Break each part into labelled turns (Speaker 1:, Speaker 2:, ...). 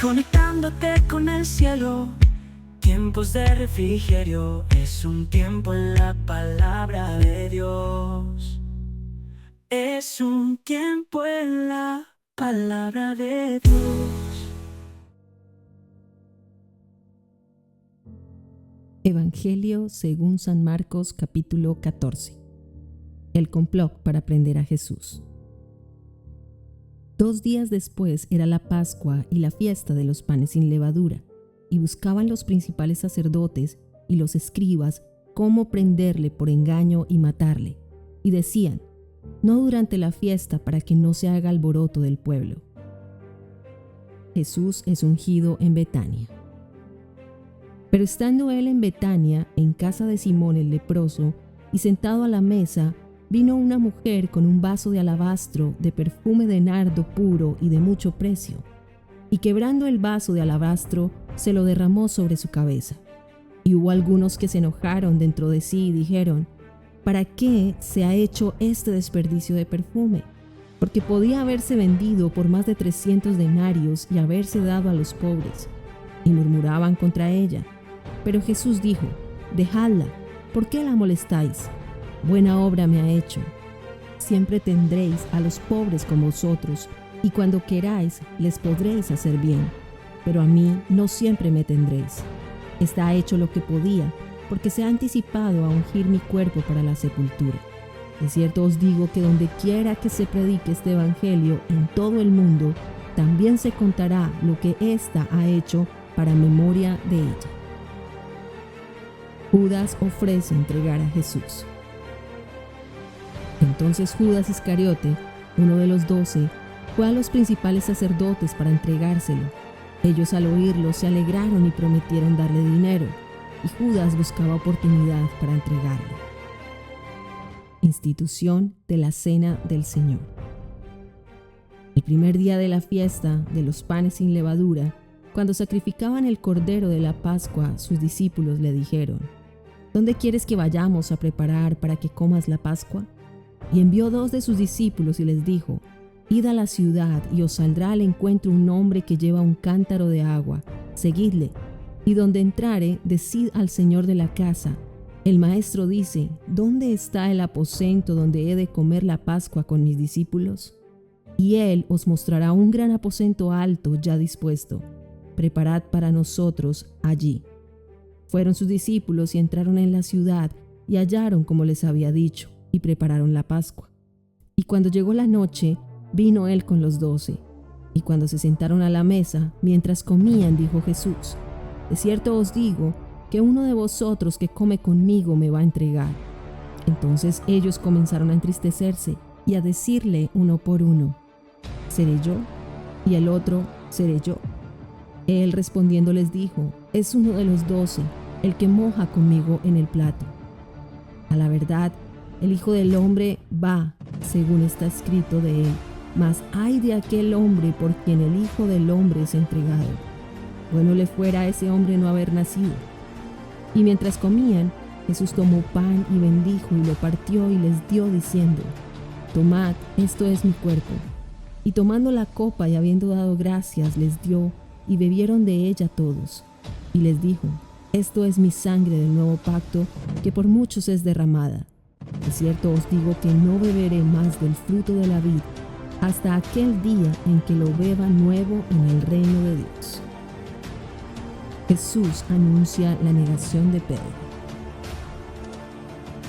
Speaker 1: conectándote con el cielo. Tiempos de refrigerio, es un tiempo en la palabra de Dios. Es un tiempo en la palabra de Dios.
Speaker 2: Evangelio según San Marcos, capítulo 14. El complot para prender a Jesús. 2 días después era la Pascua y la fiesta de los panes sin levadura, y buscaban los principales sacerdotes y los escribas cómo prenderle por engaño y matarle, y decían: no durante la fiesta, para que no se haga alboroto del pueblo. Jesús es ungido en Betania. Pero estando él en Betania, en casa de Simón el leproso, y sentado a la mesa, vino una mujer con un vaso de alabastro de perfume de nardo puro y de mucho precio, y quebrando el vaso de alabastro, se lo derramó sobre su cabeza. Y hubo algunos que se enojaron dentro de sí y dijeron: ¿para qué se ha hecho este desperdicio de perfume? Porque podía haberse vendido por más de 300 denarios y haberse dado a los pobres. Y murmuraban contra ella. Pero Jesús dijo: dejadla, ¿por qué la molestáis? Buena obra me ha hecho. Siempre tendréis a los pobres con vosotros, y cuando queráis les podréis hacer bien, pero a mí no siempre me tendréis. Está hecho lo que podía, porque se ha anticipado a ungir mi cuerpo para la sepultura. De cierto os digo que donde quiera que se predique este evangelio en todo el mundo, también se contará lo que ésta ha hecho para memoria de ella. Judas ofrece entregar a Jesús. Entonces Judas Iscariote, uno de los 12, fue a los principales sacerdotes para entregárselo. Ellos al oírlo se alegraron y prometieron darle dinero, y Judas buscaba oportunidad para entregarle. Institución de la Cena del Señor. El primer día de la fiesta de los panes sin levadura, cuando sacrificaban el cordero de la Pascua, sus discípulos le dijeron: ¿dónde quieres que vayamos a preparar para que comas la Pascua? Y envió 2 de sus discípulos y les dijo: id a la ciudad y os saldrá al encuentro un hombre que lleva un cántaro de agua, seguidle, y donde entrare, decid al señor de la casa: el maestro dice, ¿dónde está el aposento donde he de comer la Pascua con mis discípulos? Y él os mostrará un gran aposento alto ya dispuesto, preparad para nosotros allí. Fueron sus discípulos y entraron en la ciudad y hallaron como les había dicho, y prepararon la Pascua. Y cuando llegó la noche, vino él con los 12. Y cuando se sentaron a la mesa, mientras comían, dijo Jesús: de cierto os digo que uno de vosotros que come conmigo me va a entregar. Entonces ellos comenzaron a entristecerse y a decirle uno por uno: ¿seré yo? Y el otro: ¿seré yo? Él respondiendo les dijo: es uno de los 12, el que moja conmigo en el plato. A la verdad, el Hijo del Hombre va, según está escrito de él, mas ay de aquel hombre por quien el Hijo del Hombre es entregado. Bueno le fuera a ese hombre no haber nacido. Y mientras comían, Jesús tomó pan y bendijo y lo partió y les dio diciendo: tomad, esto es mi cuerpo. Y tomando la copa y habiendo dado gracias, les dio, y bebieron de ella todos. Y les dijo: esto es mi sangre del nuevo pacto, que por muchos es derramada. De cierto os digo que no beberé más del fruto de la vid, hasta aquel día en que lo beba nuevo en el reino de Dios. Jesús anuncia la negación de Pedro.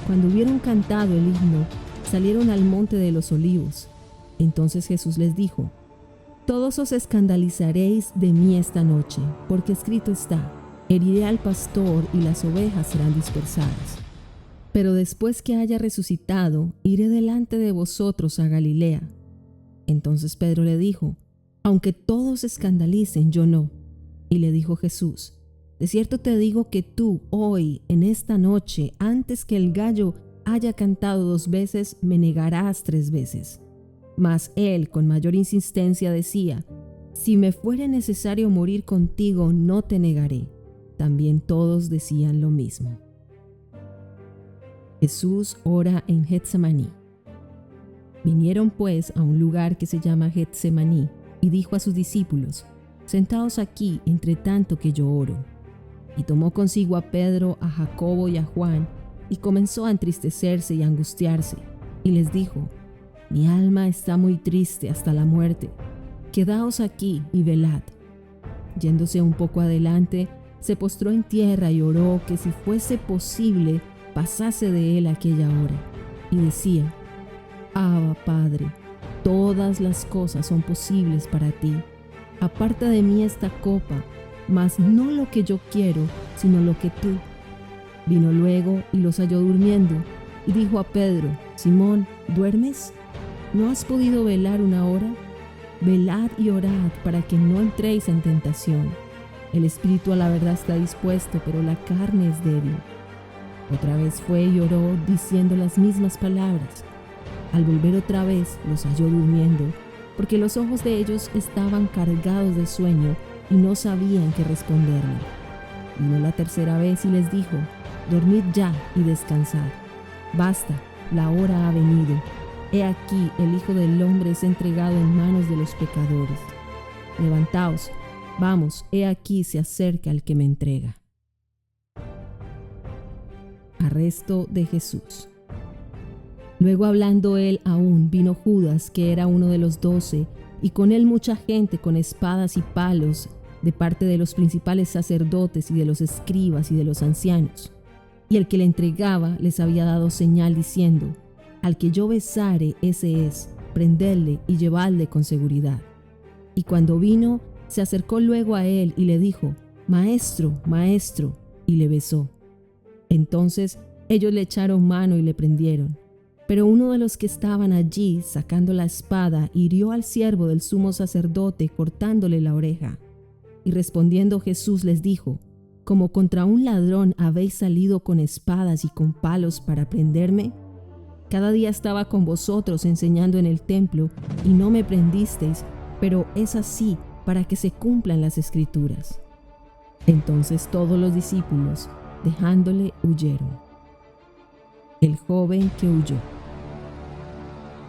Speaker 2: Cuando hubieron cantado el himno, salieron al monte de los olivos. Entonces Jesús les dijo: todos os escandalizaréis de mí esta noche, porque escrito está: heriré al pastor y las ovejas serán dispersadas. Pero después que haya resucitado, iré delante de vosotros a Galilea. Entonces Pedro le dijo: aunque todos se escandalicen, yo no. Y le dijo Jesús: de cierto te digo que tú hoy, en esta noche, antes que el gallo haya cantado 2 veces, me negarás 3 veces. Mas él, con mayor insistencia, decía: si me fuere necesario morir contigo, no te negaré. También todos decían lo mismo. Jesús ora en Getsemaní. Vinieron pues a un lugar que se llama Getsemaní, y dijo a sus discípulos: sentaos aquí entre tanto que yo oro. Y tomó consigo a Pedro, a Jacobo y a Juan, y comenzó a entristecerse y a angustiarse, y les dijo: Mi alma está muy triste hasta la muerte. Quedaos aquí y velad. Yéndose un poco adelante, se postró en tierra y oró que si fuese posible pasase de él aquella hora. Y decía: Abba, Padre, todas las cosas son posibles para ti. Aparta de mí esta copa, mas no lo que yo quiero, sino lo que tú. Vino luego y los halló durmiendo, y dijo a Pedro: Simón, ¿duermes? ¿No has podido velar una hora? Velad y orad para que no entréis en tentación. El espíritu a la verdad está dispuesto, pero la carne es débil. Otra vez fue y oró, diciendo las mismas palabras. Al volver otra vez, los halló durmiendo, porque los ojos de ellos estaban cargados de sueño y no sabían qué responderle. Vino la tercera vez y les dijo: Dormid ya y descansad. Basta, la hora ha venido. He aquí, el Hijo del Hombre es entregado en manos de los pecadores. Levantaos, vamos, he aquí se acerca el que me entrega. Arresto de Jesús. Luego, hablando él aún, vino Judas, que era uno de los 12, y con él mucha gente con espadas y palos, de parte de los principales sacerdotes y de los escribas y de los ancianos. Y el que le entregaba les había dado señal diciendo: Al que yo besare, ese es, prendedle y llevadle con seguridad. Y cuando vino, se acercó luego a él y le dijo: Maestro, maestro, y le besó. Entonces ellos le echaron mano y le prendieron. Pero uno de los que estaban allí, sacando la espada, hirió al siervo del sumo sacerdote, cortándole la oreja. Y respondiendo Jesús les dijo: ¿Como contra un ladrón habéis salido con espadas y con palos para prenderme? Cada día estaba con vosotros enseñando en el templo, y no me prendisteis, pero es así para que se cumplan las Escrituras. Entonces todos los discípulos, dejándole, huyeron. El joven que huyó.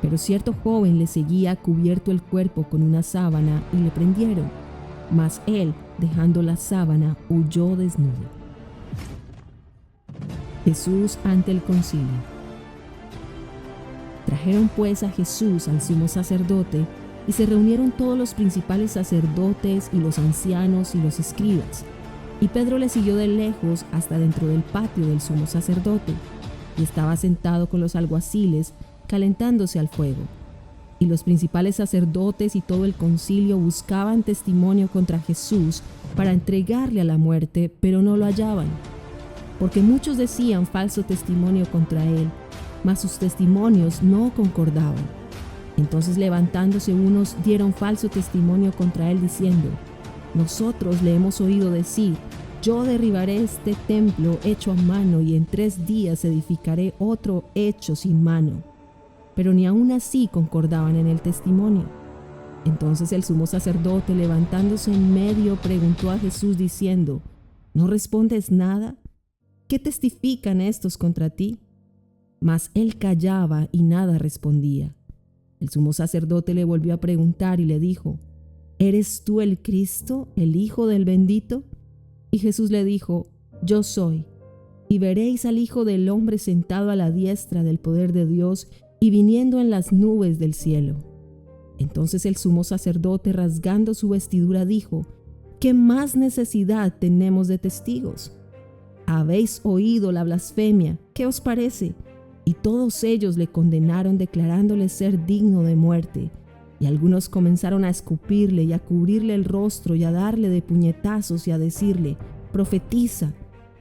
Speaker 2: Pero cierto joven le seguía cubierto el cuerpo con una sábana y le prendieron, mas él, dejando la sábana, huyó desnudo. Jesús ante el concilio. Trajeron pues a Jesús al sumo sacerdote, y se reunieron todos los principales sacerdotes y los ancianos y los escribas. Y Pedro le siguió de lejos hasta dentro del patio del sumo sacerdote, y estaba sentado con los alguaciles, calentándose al fuego. Y los principales sacerdotes y todo el concilio buscaban testimonio contra Jesús para entregarle a la muerte, pero no lo hallaban, porque muchos decían falso testimonio contra él, mas sus testimonios no concordaban. Entonces, levantándose unos, dieron falso testimonio contra él, diciendo: Nosotros le hemos oído decir: Yo derribaré este templo hecho a mano, y en 3 días edificaré otro hecho sin mano. Pero ni aun así concordaban en el testimonio. Entonces el sumo sacerdote, levantándose en medio, preguntó a Jesús diciendo: ¿No respondes nada? ¿Qué testifican estos contra ti? Mas él callaba y nada respondía. El sumo sacerdote le volvió a preguntar y le dijo: ¿Eres tú el Cristo, el Hijo del Bendito? Y Jesús le dijo: Yo soy. Y veréis al Hijo del Hombre sentado a la diestra del poder de Dios y viniendo en las nubes del cielo. Entonces el sumo sacerdote, rasgando su vestidura, dijo: ¿Qué más necesidad tenemos de testigos? Habéis oído la blasfemia, ¿qué os parece? Y todos ellos le condenaron, declarándole ser digno de muerte. Y algunos comenzaron a escupirle y a cubrirle el rostro y a darle de puñetazos y a decirle: Profetiza.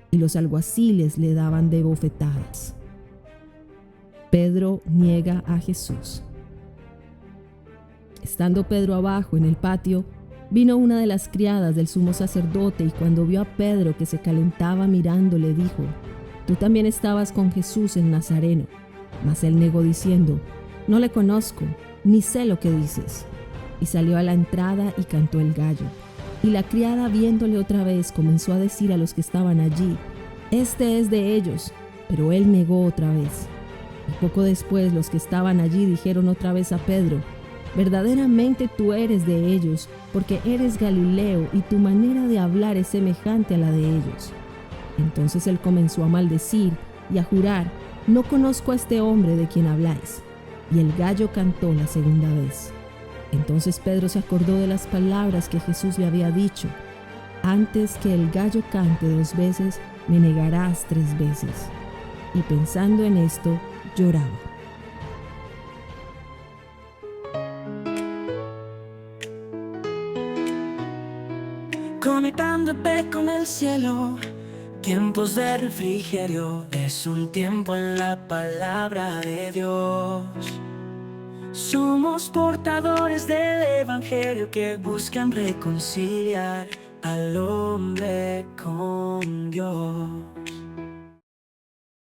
Speaker 2: Y los alguaciles le daban de bofetadas. Pedro niega a Jesús. Estando Pedro abajo en el patio, vino una de las criadas del sumo sacerdote, y cuando vio a Pedro que se calentaba mirándole, dijo: Tú también estabas con Jesús el Nazareno. Mas él negó diciendo: No le conozco, ni sé lo que dices. Y salió a la entrada y cantó el gallo. Y la criada, viéndole otra vez, comenzó a decir a los que estaban allí: Este es de ellos. Pero él negó otra vez. Y poco después los que estaban allí dijeron otra vez a Pedro: Verdaderamente tú eres de ellos, porque eres Galileo y tu manera de hablar es semejante a la de ellos. Entonces él comenzó a maldecir y a jurar: no conozco a este hombre de quien habláis. Y el gallo cantó la segunda vez. Entonces Pedro se acordó de las palabras que Jesús le había dicho: antes que el gallo cante 2 veces, me negarás 3 veces. Y pensando en esto, lloraba.
Speaker 1: Conectándote con el cielo, tiempos de refrigerio, es un tiempo en la palabra de Dios. Somos portadores del evangelio que buscan reconciliar al hombre con Dios.